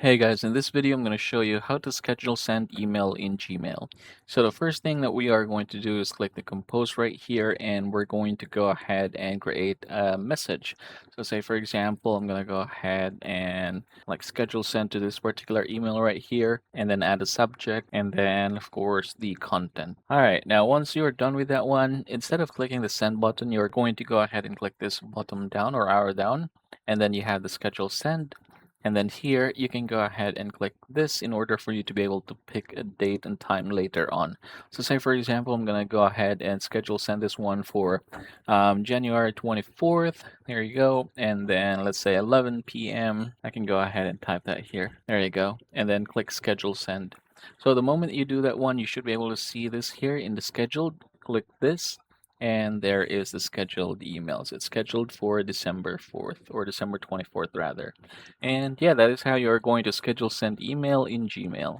Hey guys, in this video I'm going to show you how to schedule send email in Gmail. So the first thing that we are going to do is click the compose right here and we're going to go ahead and create a message. So say for example, I'm going to go ahead and like schedule send to this particular email right here and then add a subject and then of course the content. All right, now once you're done with that one, instead of clicking the send button, you're going to go ahead and click this bottom down or arrow down and then you have the schedule send. And then here you can go ahead and click this in order for you to be able to pick a date and time later on. So say for example, I'm going to go ahead and schedule send this one for January 24th. There you go. And then let's say 11 p.m. I can go ahead and type that here. There you go. And then click schedule send. So the moment you do that one, you should be able to see this here in the scheduled. Click this and there is the scheduled emails. It's scheduled for December 4th or December 24th rather. And yeah, that is how you're going to schedule send email in Gmail.